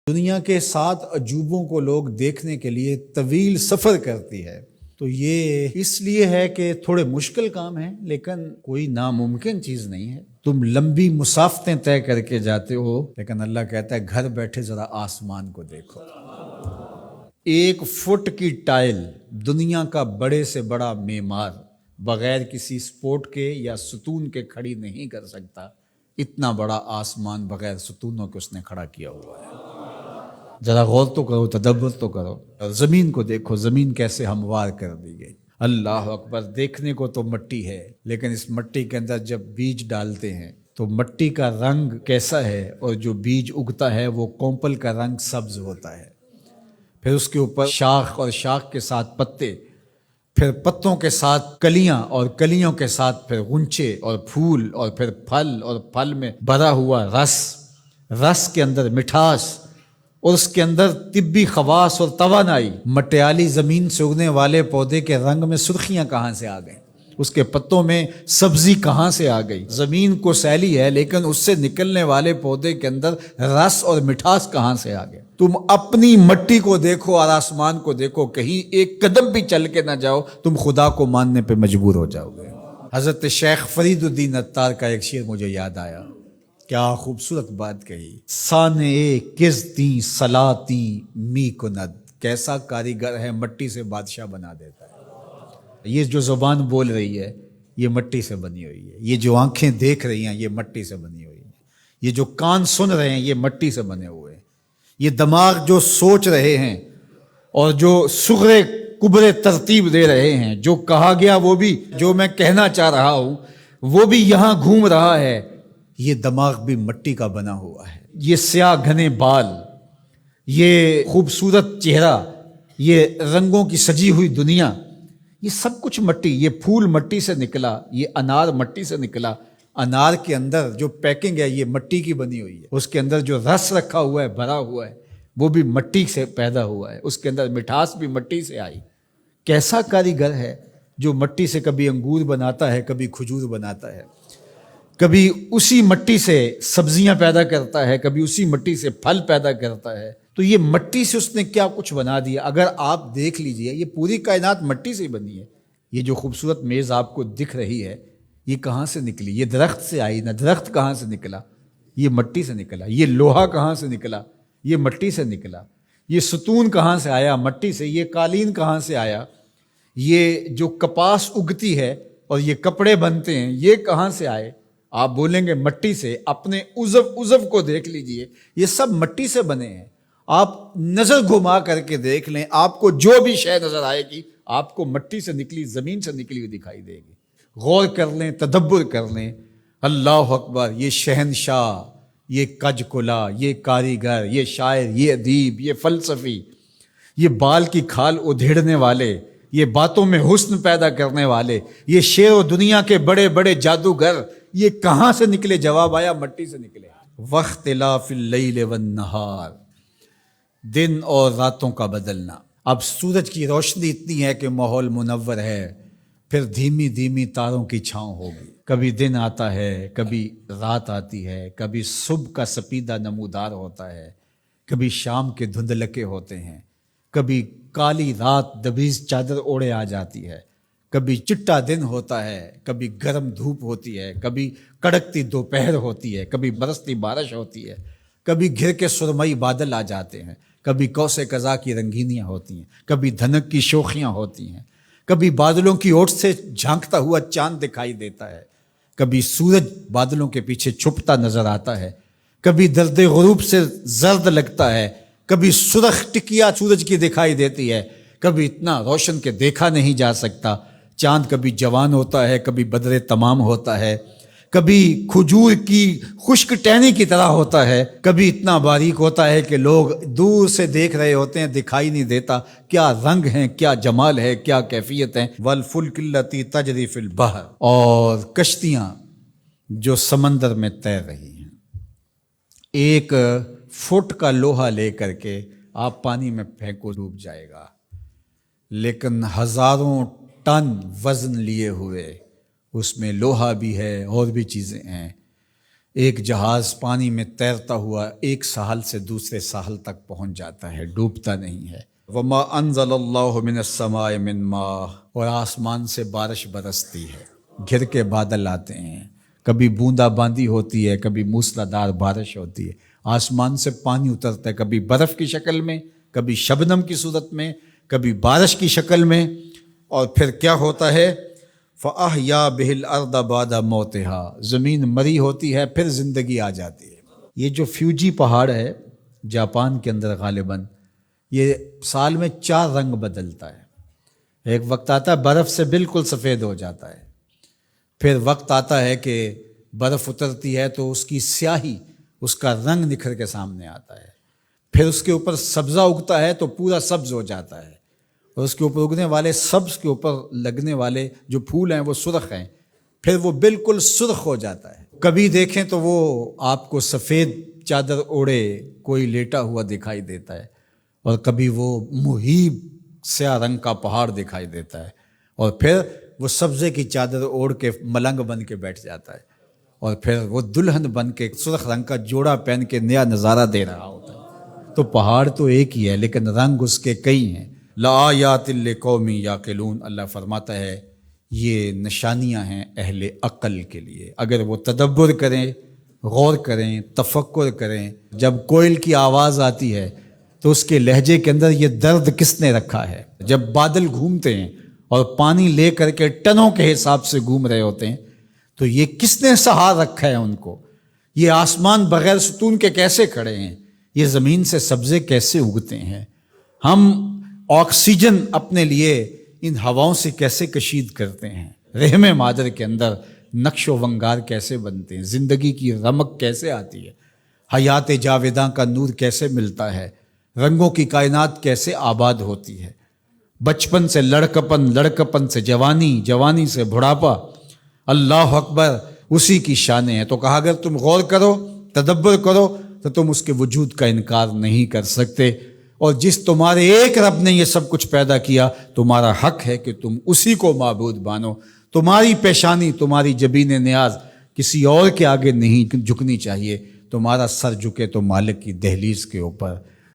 دنیا کے 7 عجوبوں کو لوگ دیکھنے کے لیے طویل سفر کرتی ہے، تو یہ اس لیے ہے کہ تھوڑے مشکل کام ہیں، لیکن کوئی ناممکن چیز نہیں ہے۔ تم لمبی مسافتیں طے کر کے جاتے ہو، لیکن اللہ کہتا ہے گھر بیٹھے ذرا آسمان کو دیکھو۔ 1 فٹ کی ٹائل دنیا کا بڑے سے بڑا معمار بغیر کسی سپورٹ کے یا ستون کے کھڑی نہیں کر سکتا۔ اتنا بڑا آسمان بغیر ستونوں کے اس نے کھڑا کیا ہوا ہے۔ ذرا غور تو کرو، تدبر تو کرو، اور زمین کو دیکھو، زمین کیسے ہموار کر دی گئی۔ اللہ اکبر، دیکھنے کو تو مٹی ہے، لیکن اس مٹی کے اندر جب بیج ڈالتے ہیں تو مٹی کا رنگ کیسا ہے، اور جو بیج اگتا ہے وہ کونپل کا رنگ سبز ہوتا ہے۔ پھر اس کے اوپر شاخ، اور شاخ کے ساتھ پتے، پھر پتوں کے ساتھ کلیاں، اور کلیوں کے ساتھ پھر غنچے اور پھول، اور پھر پھل، اور پھل میں بھرا ہوا رس، رس کے اندر مٹھاس، اور اس کے اندر طبی خواص اور توانائی۔ مٹیالی زمین سے اگنے والے پودے کے رنگ میں سرخیاں کہاں سے آ گئیں؟ اس کے پتوں میں سبزی کہاں سے آ گئی؟ زمین کو سیلی ہے، لیکن اس سے نکلنے والے پودے کے اندر رس اور مٹھاس کہاں سے آ گئے؟ تم اپنی مٹی کو دیکھو اور آسمان کو دیکھو، کہیں ایک قدم بھی چل کے نہ جاؤ، تم خدا کو ماننے پہ مجبور ہو جاؤ گے۔ حضرت شیخ فرید الدین عطار کا ایک شعر مجھے یاد آیا، کیا خوبصورت بات کہی۔ سانے کس دیں صلاتی می کند، کیسا کاریگر ہے، مٹی سے بادشاہ بنا دیتا ہے۔ یہ جو زبان بول رہی ہے یہ مٹی سے بنی ہوئی ہے، یہ جو آنکھیں دیکھ رہی ہیں یہ مٹی سے بنی ہوئی ہیں، یہ جو کان سن رہے ہیں یہ مٹی سے بنے ہوئے ہیں، یہ دماغ جو سوچ رہے ہیں اور جو صغرے کبرے ترتیب دے رہے ہیں، جو کہا گیا وہ بھی، جو میں کہنا چاہ رہا ہوں وہ بھی یہاں گھوم رہا ہے، یہ دماغ بھی مٹی کا بنا ہوا ہے۔ یہ سیاہ گھنے بال، یہ خوبصورت چہرہ، یہ رنگوں کی سجی ہوئی دنیا، یہ سب کچھ مٹی۔ یہ پھول مٹی سے نکلا، یہ انار مٹی سے نکلا۔ انار کے اندر جو پیکنگ ہے یہ مٹی کی بنی ہوئی ہے، اس کے اندر جو رس رکھا ہوا ہے، بھرا ہوا ہے، وہ بھی مٹی سے پیدا ہوا ہے، اس کے اندر مٹھاس بھی مٹی سے آئی۔ کیسا کاریگر ہے جو مٹی سے کبھی انگور بناتا ہے، کبھی کھجور بناتا ہے، کبھی اسی مٹی سے سبزیاں پیدا کرتا ہے، کبھی اسی مٹی سے پھل پیدا کرتا ہے۔ تو یہ مٹی سے اس نے کیا کچھ بنا دیا۔ اگر آپ دیکھ لیجئے یہ پوری کائنات مٹی سے ہی بنی ہے۔ یہ جو خوبصورت میز آپ کو دکھ رہی ہے یہ کہاں سے نکلی؟ یہ درخت سے آئی نہ، درخت کہاں سے نکلا؟ یہ مٹی سے نکلا۔ یہ لوہا کہاں سے نکلا؟ یہ مٹی سے نکلا۔ یہ ستون کہاں سے آیا؟ مٹی سے۔ یہ قالین کہاں سے آیا؟ یہ جو کپاس اگتی ہے اور یہ کپڑے بنتے ہیں یہ کہاں سے آئے؟ آپ بولیں گے مٹی سے۔ اپنے عضو کو دیکھ لیجئے، یہ سب مٹی سے بنے ہیں۔ آپ نظر گھما کر کے دیکھ لیں، آپ کو جو بھی شے نظر آئے گی آپ کو مٹی سے نکلی، زمین سے نکلی ہوئی دکھائی دے گی۔ غور کر لیں، تدبر کر لیں۔ اللہ اکبر، یہ شہنشاہ، یہ کج کلا، یہ کاریگر، یہ شاعر، یہ ادیب، یہ فلسفی، یہ بال کی کھال ادھیڑنے والے، یہ باتوں میں حسن پیدا کرنے والے، یہ شعر و دنیا کے بڑے بڑے جادوگر، یہ کہاں سے نکلے؟ جواب آیا مٹی سے نکلے۔ واختلاف اللیل والنہار، دن اور راتوں کا بدلنا۔ اب سورج کی روشنی اتنی ہے کہ ماحول منور ہے، پھر دھیمی دھیمی تاروں کی چھاؤں ہوگی۔ کبھی دن آتا ہے، کبھی رات آتی ہے، کبھی صبح کا سپیدہ نمودار ہوتا ہے، کبھی شام کے دھندلکے ہوتے ہیں، کبھی کالی رات دبیز چادر اوڑے آ جاتی ہے، کبھی چٹا دن ہوتا ہے، کبھی گرم دھوپ ہوتی ہے، کبھی کڑکتی دوپہر ہوتی ہے، کبھی برستی بارش ہوتی ہے، کبھی گھر کے سرمئی بادل آ جاتے ہیں، کبھی کوسے قزا کی رنگینیاں ہوتی ہیں، کبھی دھنک کی شوخیاں ہوتی ہیں، کبھی بادلوں کی اوٹ سے جھانکتا ہوا چاند دکھائی دیتا ہے، کبھی سورج بادلوں کے پیچھے چھپتا نظر آتا ہے، کبھی درد غروب سے زرد لگتا ہے، کبھی سرخ ٹکیا سورج کی دکھائی دیتی ہے، کبھی اتنا روشن کہ دیکھا نہیں جا سکتا۔ چاند کبھی جوان ہوتا ہے، کبھی بدر تمام ہوتا ہے، کبھی کھجور کی خشک ٹہنی کی طرح ہوتا ہے، کبھی اتنا باریک ہوتا ہے کہ لوگ دور سے دیکھ رہے ہوتے ہیں، دکھائی نہیں دیتا۔ کیا رنگ ہیں، کیا جمال ہے، کیا کیفیت ہے۔ والفلک التی تجری فی البحر، اور کشتیاں جو سمندر میں تیر رہی ہیں۔ 1 فٹ کا لوہا لے کر کے آپ پانی میں پھینکو، ڈوب جائے گا، لیکن ہزاروں ٹن وزن لیے ہوئے اس میں لوہا بھی ہے اور بھی چیزیں ہیں۔ ایک جہاز پانی میں تیرتا ہوا ایک ساحل سے دوسرے ساحل تک پہنچ جاتا ہے، ڈوبتا نہیں ہے۔ وما انزل اللہ من السماء من ماء، اور آسمان سے بارش برستی ہے، گھر کے بادل آتے ہیں، کبھی بوندا باندی ہوتی ہے، کبھی موسلادھار بارش ہوتی ہے، آسمان سے پانی اترتا ہے، کبھی برف کی شکل میں، کبھی شبنم کی صورت میں، کبھی بارش کی شکل میں، اور پھر کیا ہوتا ہے؟ فَأَحْيَا بِهِ الْأَرْضَ بَعْدَ مَوْتِهَا، زمین مری ہوتی ہے پھر زندگی آ جاتی ہے۔ یہ جو فیوجی پہاڑ ہے جاپان کے اندر غالباً، یہ سال میں 4 رنگ بدلتا ہے۔ ایک وقت آتا ہے برف سے بالکل سفید ہو جاتا ہے، پھر وقت آتا ہے کہ برف اترتی ہے تو اس کی سیاہی، اس کا رنگ نکھر کے سامنے آتا ہے، پھر اس کے اوپر سبزہ اگتا ہے تو پورا سبز ہو جاتا ہے، اور اس کے اوپر اگنے والے سبز کے اوپر لگنے والے جو پھول ہیں وہ سرخ ہیں، پھر وہ بالکل سرخ ہو جاتا ہے۔ کبھی دیکھیں تو وہ آپ کو سفید چادر اوڑے کوئی لیٹا ہوا دکھائی دیتا ہے، اور کبھی وہ مہیب سیاہ رنگ کا پہاڑ دکھائی دیتا ہے، اور پھر وہ سبزے کی چادر اوڑھ کے ملنگ بن کے بیٹھ جاتا ہے، اور پھر وہ دلہن بن کے سرخ رنگ کا جوڑا پہن کے نیا نظارہ دے رہا ہوتا ہے۔ تو پہاڑ تو ایک ہی ہے لیکن رنگ اس کے کئی ہیں۔ لآیات لقوم یعقلون، اللہ فرماتا ہے یہ نشانیاں ہیں اہل عقل کے لیے، اگر وہ تدبر کریں، غور کریں، تفکر کریں۔ جب کوئل کی آواز آتی ہے تو اس کے لہجے کے اندر یہ درد کس نے رکھا ہے؟ جب بادل گھومتے ہیں اور پانی لے کر کے ٹنوں کے حساب سے گھوم رہے ہوتے ہیں تو یہ کس نے سہار رکھا ہے ان کو؟ یہ آسمان بغیر ستون کے کیسے کھڑے ہیں؟ یہ زمین سے سبزے کیسے اگتے ہیں؟ ہم آکسیجن اپنے لیے ان ہواؤں سے کیسے کشید کرتے ہیں؟ رحم مادر کے اندر نقش و ونگار کیسے بنتے ہیں؟ زندگی کی رمق کیسے آتی ہے؟ حیات جاویداں کا نور کیسے ملتا ہے؟ رنگوں کی کائنات کیسے آباد ہوتی ہے؟ بچپن سے لڑکپن، لڑکپن سے جوانی، جوانی سے بڑھاپا، اللہ اکبر، اسی کی شانیں ہیں۔ تو کہا اگر تم غور کرو، تدبر کرو تو تم اس کے وجود کا انکار نہیں کر سکتے، اور جس تمہارے ایک رب نے یہ سب کچھ پیدا کیا، تمہارا حق ہے کہ تم اسی کو معبود مانو۔ تمہاری پیشانی، تمہاری جبین نیاز کسی اور کے آگے نہیں جھکنی چاہیے، تمہارا سر جھکے تو مالک کی دہلیز کے اوپر۔